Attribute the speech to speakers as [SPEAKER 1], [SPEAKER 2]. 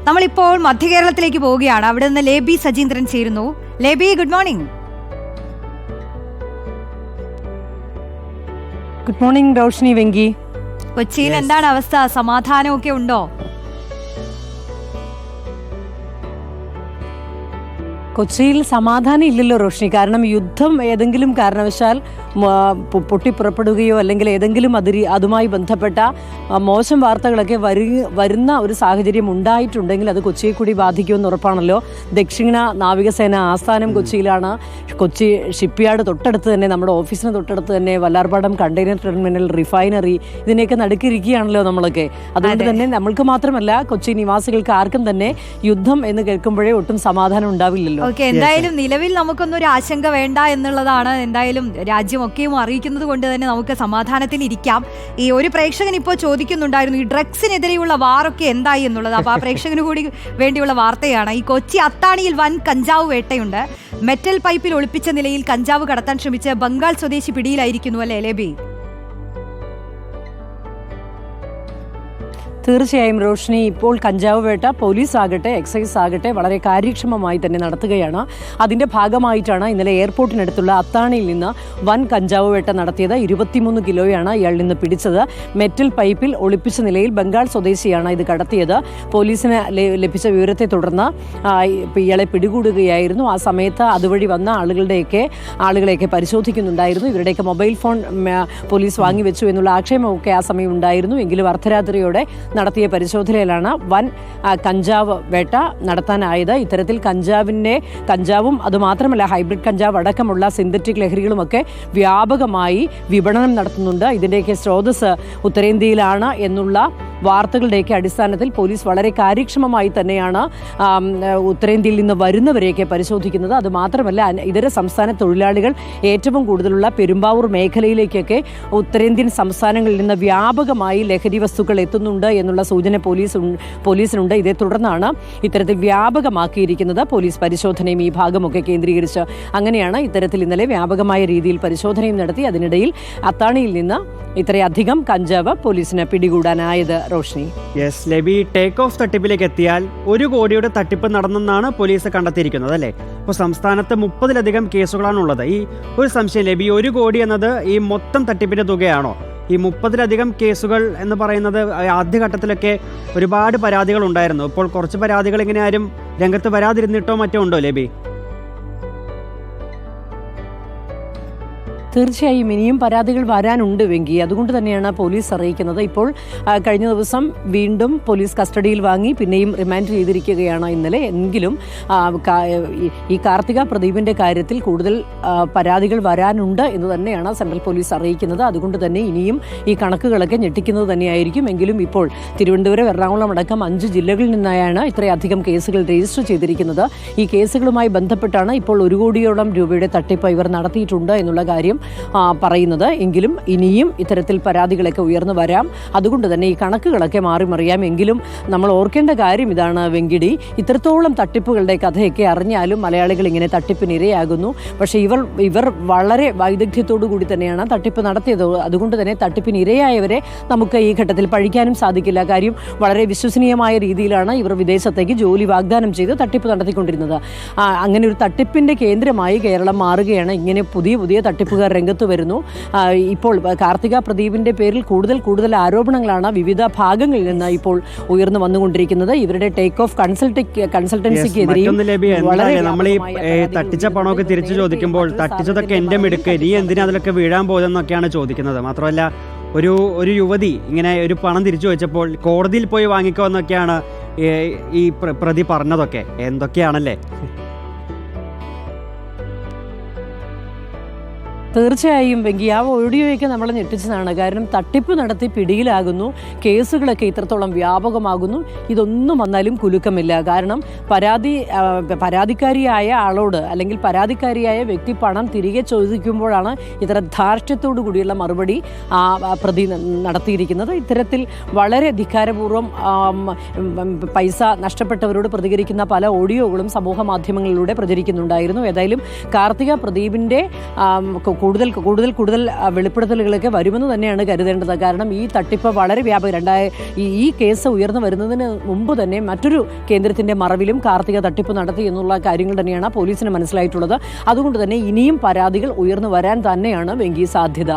[SPEAKER 1] നമ്മളിപ്പോൾ മധ്യകേരളത്തിലേക്ക് പോവുകയാണ്. അവിടെ നിന്ന് ലേബി സജീന്ദ്രൻ ചേരുന്നു. Leby, good morning.
[SPEAKER 2] Good morning Roshni Venki.
[SPEAKER 1] കൊച്ചിയിൽ എന്താണ് അവസ്ഥ? സമാധാനമൊക്കെ ഉണ്ടോ?
[SPEAKER 2] കൊച്ചിയിൽ സമാധാനം ഇല്ലല്ലോ റോഷ്നി. കാരണം യുദ്ധം ഏതെങ്കിലും കാരണവശാൽ പൊട്ടിപ്പുറപ്പെടുകയോ അല്ലെങ്കിൽ ഏതെങ്കിലും അതുമായി ബന്ധപ്പെട്ട മോശം വാർത്തകളൊക്കെ വരുന്ന ഒരു സാഹചര്യം ഉണ്ടായിട്ടുണ്ടെങ്കിൽ അത് കൊച്ചിയെ കൂടി ബാധിക്കുമെന്ന് ഉറപ്പാണല്ലോ. ദക്ഷിണ നാവികസേന ആസ്ഥാനം കൊച്ചിയിലാണ്. കൊച്ചി ഷിപ്പ്യാർഡ് തൊട്ടടുത്ത് തന്നെ, നമ്മുടെ ഓഫീസിന് തൊട്ടടുത്ത് തന്നെ വല്ലാർപാടം കണ്ടെയ്നർ ടെർമിനൽ, റിഫൈനറി, ഇതിനെയൊക്കെ നടുക്കിയിരിക്കുകയാണല്ലോ നമ്മളൊക്കെ. അതുകൊണ്ട് തന്നെ നമ്മൾക്ക് മാത്രമല്ല, കൊച്ചി നിവാസികൾക്ക് ആർക്കും തന്നെ യുദ്ധം എന്ന് കേൾക്കുമ്പോഴേ ഒട്ടും സമാധാനം ഉണ്ടാവില്ലല്ലോ.
[SPEAKER 1] എന്തായാലും നിലവിൽ നമുക്കൊന്നും ഒരു ആശങ്ക വേണ്ട എന്നുള്ളതാണ് എന്തായാലും രാജ്യമൊക്കെയും അറിയിക്കുന്നത് കൊണ്ട് തന്നെ നമുക്ക് സമാധാനത്തിൽ ഇരിക്കാം. ഈ ഒരു പ്രേക്ഷകൻ ഇപ്പോൾ ചോദിക്കുന്നുണ്ടായിരുന്നു, ഈ ഡ്രഗ്സിനെതിരെയുള്ള വാറൊക്കെ എന്തായി എന്നുള്ളത്. അപ്പോൾ ആ പ്രേക്ഷകന് കൂടി വേണ്ടിയുള്ള വാർത്തയാണ്. ഈ കൊച്ചി അത്താണിയിൽ വൻ കഞ്ചാവ് വേട്ടയുണ്ട്. മെറ്റൽ പൈപ്പിൽ ഒളിപ്പിച്ച നിലയിൽ കഞ്ചാവ് കടത്താൻ ശ്രമിച്ച് ബംഗാൾ സ്വദേശി പിടിയിലായിരിക്കുന്നു അല്ലേ ലേബി?
[SPEAKER 2] തീർച്ചയായും റോഷ്നി, ഇപ്പോൾ കഞ്ചാവ് വേട്ട പോലീസ് ആകട്ടെ എക്സൈസ് ആകട്ടെ വളരെ കാര്യക്ഷമമായി തന്നെ നടത്തുകയാണ്. അതിൻ്റെ ഭാഗമായിട്ടാണ് ഇന്നലെ എയർപോർട്ടിനടുത്തുള്ള അത്താണിയിൽ നിന്ന് വൻ കഞ്ചാവ് വേട്ട നടത്തിയത്. 23 കിലോയാണ് ഇയാളിൽ നിന്ന് പിടിച്ചത്. മെറ്റൽ പൈപ്പിൽ ഒളിപ്പിച്ച നിലയിൽ ബംഗാൾ സ്വദേശിയാണ് ഇത് കടത്തിയത്. പോലീസിന് ലഭിച്ച വിവരത്തെ തുടർന്ന് ഇയാളെ പിടികൂടുകയായിരുന്നു. ആ സമയത്ത് അതുവഴി വന്ന ആളുകളെയൊക്കെ പരിശോധിക്കുന്നുണ്ടായിരുന്നു. ഇവരുടെയൊക്കെ മൊബൈൽ ഫോൺ പോലീസ് വാങ്ങിവെച്ചു എന്നുള്ള ആക്ഷേപമൊക്കെ ആ സമയം ഉണ്ടായിരുന്നു. എങ്കിലും അർദ്ധരാത്രിയോടെ നടത്തിയ പരിശോധനയിലാണ് വൻ കഞ്ചാവ് വേട്ട നടത്താനായത്. ഇത്തരത്തിൽ കഞ്ചാവും അതുമാത്രമല്ല ഹൈബ്രിഡ് കഞ്ചാവ് അടക്കമുള്ള സിന്തറ്റിക് ലഹരികളുമൊക്കെ വ്യാപകമായി വിപണനം നടത്തുന്നുണ്ട്. ഇതിൻ്റെയൊക്കെ സ്രോതസ് ഉത്തരേന്ത്യയിലാണ് എന്നുള്ള വാർത്തകളുടെയൊക്കെ അടിസ്ഥാനത്തിൽ പോലീസ് വളരെ കാര്യക്ഷമമായി തന്നെയാണ് ഉത്തരേന്ത്യയിൽ നിന്ന് വരുന്നവരെയൊക്കെ പരിശോധിക്കുന്നത്. അതുമാത്രമല്ല, ഇതര സംസ്ഥാന തൊഴിലാളികൾ ഏറ്റവും കൂടുതലുള്ള പെരുമ്പാവൂർ മേഖലയിലേക്കൊക്കെ ഉത്തരേന്ത്യൻ സംസ്ഥാനങ്ങളിൽ നിന്ന് വ്യാപകമായി ലഹരി വസ്തുക്കൾ എത്തുന്നുണ്ട് എന്നുള്ള സൂചന പോലീസിനുണ്ട്. ഇതേ തുടർന്നാണ് ഇത്തരത്തിൽ വ്യാപകമാക്കിയിരിക്കുന്നത്. പോലീസ് പരിശോധനയും ഈ ഭാഗമൊക്കെ കേന്ദ്രീകരിച്ച് അങ്ങനെയാണ് ഇത്തരത്തിൽ ഇന്നലെ വ്യാപകമായ രീതിയിൽ പരിശോധനയും നടത്തി. അതിനിടയിൽ അത്താണിയിൽ നിന്ന് ഇത്രയധികം കഞ്ചാവ് പോലീസിന് പിടികൂടാനായത്. Roshni,
[SPEAKER 3] yes Leby, take off തട്ടിപ്പിലേക്ക് എത്തിയാൽ 1 കോടിയുടെ തട്ടിപ്പ് നടന്നെന്നാണ് പോലീസ് കണ്ടെത്തിയിരിക്കുന്നത് അല്ലേ? ഇപ്പോൾ സംസ്ഥാനത്ത് 30-ലധികം കേസുകളാണുള്ളത്. ഈ ഒരു സംശയം ലെബി, 1 കോടി എന്നത് ഈ മൊത്തം തട്ടിപ്പിന്റെ തുകയാണോ? ഈ 30-ലധികം കേസുകൾ എന്ന് പറയുന്നത് ആദ്യഘട്ടത്തിലൊക്കെ ഒരുപാട് പരാതികൾ ഉണ്ടായിരുന്നു. ഇപ്പോൾ കുറച്ച് പരാതികൾ ഇങ്ങനെ ആരും രംഗത്ത് വരാതിരുന്നിട്ടോ മറ്റോ ഉണ്ടോ ലെബി?
[SPEAKER 2] തീർച്ചയായും ഇനിയും പരാതികൾ വരാനുണ്ട് വെങ്കി. അതുകൊണ്ട് തന്നെയാണ് പോലീസ് അറിയിക്കുന്നത്. ഇപ്പോൾ കഴിഞ്ഞ ദിവസം വീണ്ടും പോലീസ് കസ്റ്റഡിയിൽ വാങ്ങി പിന്നെയും റിമാൻഡ് ചെയ്തിരിക്കുകയാണ് ഇന്നലെ. എങ്കിലും ഈ കാർത്തിക പ്രദീപിൻ്റെ കാര്യത്തിൽ കൂടുതൽ പരാതികൾ വരാനുണ്ട് എന്ന് തന്നെയാണ് സെൻട്രൽ പോലീസ് അറിയിക്കുന്നത്. അതുകൊണ്ട് തന്നെ ഇനിയും ഈ കണക്കുകളൊക്കെ ഞെട്ടിക്കുന്നത് തന്നെയായിരിക്കും. എങ്കിലും ഇപ്പോൾ തിരുവനന്തപുരം, എറണാകുളം അടക്കം 5 ജില്ലകളിൽ നിന്നായാണ് ഇത്രയധികം കേസുകൾ രജിസ്റ്റർ ചെയ്തിരിക്കുന്നത്. ഈ കേസുകളുമായി ബന്ധപ്പെട്ടാണ് ഇപ്പോൾ 1 കോടിയോളം രൂപയുടെ തട്ടിപ്പ് ഇവർ നടത്തിയിട്ടുണ്ട് എന്നുള്ള കാര്യം പറയുന്നത്. എങ്കിലും ഇനിയും ഇത്തരത്തിൽ പരാതികളൊക്കെ ഉയർന്നു വരാം. അതുകൊണ്ട് തന്നെ ഈ കണക്കുകളൊക്കെ മാറിമറിയാം. എങ്കിലും നമ്മൾ ഓർക്കേണ്ട കാര്യം ഇതാണ് വെങ്കിടി, ഇത്രത്തോളം തട്ടിപ്പുകളുടെ കഥയൊക്കെ അറിഞ്ഞാലും മലയാളികൾ ഇങ്ങനെ തട്ടിപ്പിനിരയാകുന്നു. പക്ഷേ ഇവർ വളരെ വൈദഗ്ധ്യത്തോടു കൂടി തന്നെയാണ് തട്ടിപ്പ് നടത്തിയത്. അതുകൊണ്ട് തന്നെ തട്ടിപ്പിനിരയായവരെ നമുക്ക് ഈ ഘട്ടത്തിൽ പഴിക്കാനും സാധിക്കില്ല. കാര്യം വളരെ വിശ്വസനീയമായ രീതിയിലാണ് ഇവർ വിദേശത്തേക്ക് ജോലി വാഗ്ദാനം ചെയ്ത് തട്ടിപ്പ് നടത്തിക്കൊണ്ടിരുന്നത്. അങ്ങനെ ഒരു തട്ടിപ്പിൻ്റെ കേന്ദ്രമായി കേരളം മാറുകയാണ്. ഇങ്ങനെ പുതിയ തട്ടിപ്പുകാർ രംഗത്ത് വരുന്നു. ഇപ്പോൾ കാർത്തിക പ്രദീപിന്റെ പേരിൽ കൂടുതൽ ആരോപണങ്ങളാണ് വിവിധ ഭാഗങ്ങളിൽ നിന്ന് ഇപ്പോൾ ഉയർന്നു വന്നുകൊണ്ടിരിക്കുന്നത്. ഇവരുടെ ടേക്ക് ഓഫ് കൺസൾട്ടൻസിക്കെതിരെയും
[SPEAKER 3] നമ്മൾ ഈ തട്ടിച്ച പണമൊക്കെ തിരിച്ചു ചോദിക്കുമ്പോൾ തട്ടിച്ചതൊക്കെ എന്റെ മിടുക്ക്, നീ എന്തിനാ അതിലൊക്കെ വീഴാൻ പോകുന്നതെന്നൊക്കെയാണ് ചോദിക്കുന്നത്. മാത്രമല്ല ഒരു യുവതി ഇങ്ങനെ ഒരു പണം തിരിച്ചു വെച്ചപ്പോൾ കോടതിയിൽ പോയി വാങ്ങിക്കോ എന്നൊക്കെയാണ് ഈ പ്രതി പറഞ്ഞതൊക്കെ. എന്തൊക്കെയാണല്ലേ?
[SPEAKER 2] തീർച്ചയായും വെങ്കി, ആ ഓഡിയോയൊക്കെ നമ്മളെ ഞെട്ടിച്ചതാണ്. കാരണം തട്ടിപ്പ് നടത്തി പിടിയിലാകുന്നു, കേസുകളൊക്കെ ഇത്രത്തോളം വ്യാപകമാകുന്നു. ഇതൊന്നും വന്നാലും കുലുക്കമില്ല. കാരണം പരാതിക്കാരിയായ ആളോട് അല്ലെങ്കിൽ പരാതിക്കാരിയായ വ്യക്തി പണം തിരികെ ചോദിക്കുമ്പോഴാണ് ഇത്ര ധാർഷ്ട്യത്തോടു കൂടിയുള്ള മറുപടി പ്രതി നടത്തിയിരിക്കുന്നത്. ഇത്തരത്തിൽ വളരെ ധിക്കാരപൂർവ്വം പൈസ നഷ്ടപ്പെട്ടവരോട് പ്രതികരിക്കുന്ന പല ഓഡിയോകളും സമൂഹ മാധ്യമങ്ങളിലൂടെ പ്രചരിക്കുന്നുണ്ടായിരുന്നു. ഏതായാലും കാർത്തിക പ്രദീപിൻ്റെ കൂടുതൽ വെളിപ്പെടുത്തലുകളൊക്കെ വരുമെന്ന് തന്നെയാണ് കരുതേണ്ടത്. കാരണം ഈ തട്ടിപ്പ് വളരെ ഈ കേസ് ഉയർന്നു വരുന്നതിന് മുമ്പ് തന്നെ മറ്റൊരു കേന്ദ്രത്തിന്റെ മറവിലും കാർത്തിക തട്ടിപ്പ് നടത്തി എന്നുള്ള കാര്യങ്ങൾ തന്നെയാണ് പോലീസിന് മനസ്സിലായിട്ടുള്ളത്. അതുകൊണ്ട് തന്നെ ഇനിയും പരാതികൾ ഉയർന്നു വരാൻ തന്നെയാണ് വെങ്കി സാധ്യത.